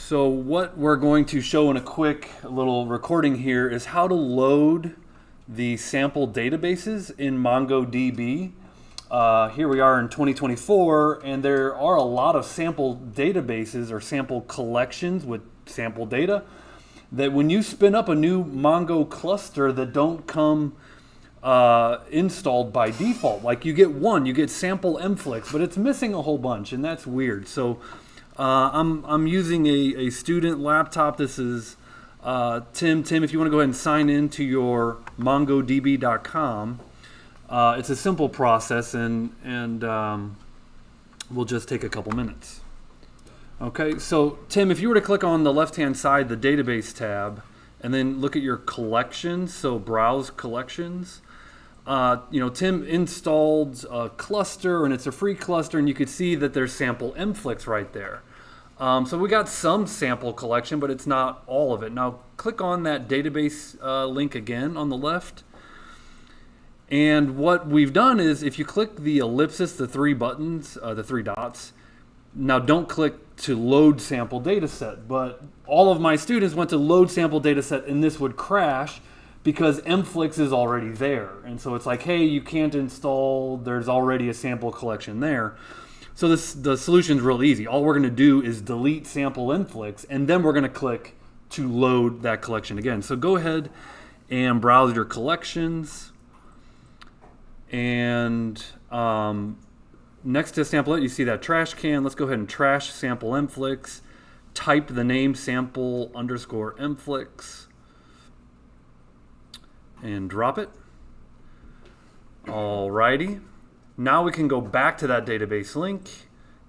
So what we're going to show in a quick little recording here is how to load the sample databases in MongoDB. Here we are in 2024, and there are a lot of sample databases or sample collections with sample data that when you spin up a new Mongo cluster that don't come installed by default, like you get sample mflix, but it's missing a whole bunch, and that's weird. So I'm using a student laptop. This is Tim. Tim, if you want to go ahead and sign in to your mongodb.com, it's a simple process, and we'll just take a couple minutes. Okay, so Tim, if you were to click on the left-hand side, the database tab, and then look at your collections, so browse collections. Tim installed a cluster, and it's a free cluster, and you could see that there's sample mflix right there. So we got some sample collection, but it's not all of it. Now click on that database link again on the left. And what we've done is if you click the ellipsis, the three buttons, the three dots, now don't click to load sample dataset, but all of my students went to load sample dataset and this would crash because mflix is already there. And so it's like, hey, you can't install, there's already a sample collection there. So the solution's real easy. All we're gonna do is delete sample mflix, and then we're gonna click to load that collection again. So go ahead and browse your collections, and next to sample, you see that trash can. Let's go ahead and trash sample mflix. Type the name sample underscore mflix and drop it. Alrighty. Now we can go back to that database link,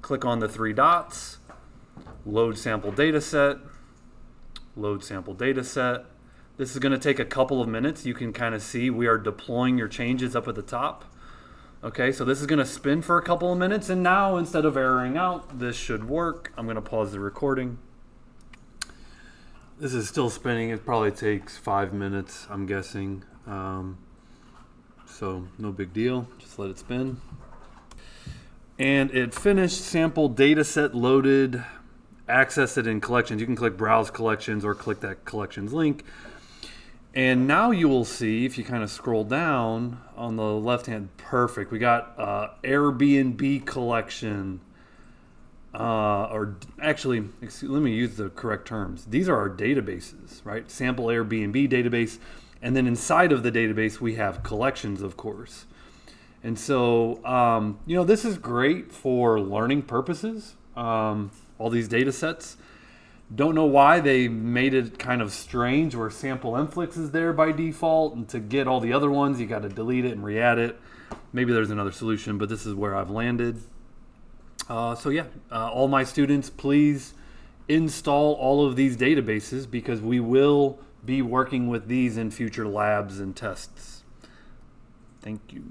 click on the three dots, load sample dataset, load sample dataset. This is going to take a couple of minutes. You can kind of see we are deploying your changes up at the top. Okay, so this is going to spin for a couple of minutes, and now instead of erroring out, this should work. I'm going to pause the recording. This is still spinning. It probably takes 5 minutes, I'm guessing. So no big deal. Just let it spin. And it finished. Sample dataset loaded. Access it in collections. You can click Browse Collections or click that Collections link. And now you will see, if you kind of scroll down on the left hand, perfect. We got Airbnb collection. Or actually, let me use the correct terms. These are our databases, right? Sample Airbnb database. And then inside of the database, we have collections, of course. And so, this is great for learning purposes, all these data sets. Don't know why they made it kind of strange where sample mflix is there by default, and to get all the other ones, you got to delete it and re-add it. Maybe there's another solution, but this is where I've landed. All my students, please install all of these databases because we will be working with these in future labs and tests. Thank you.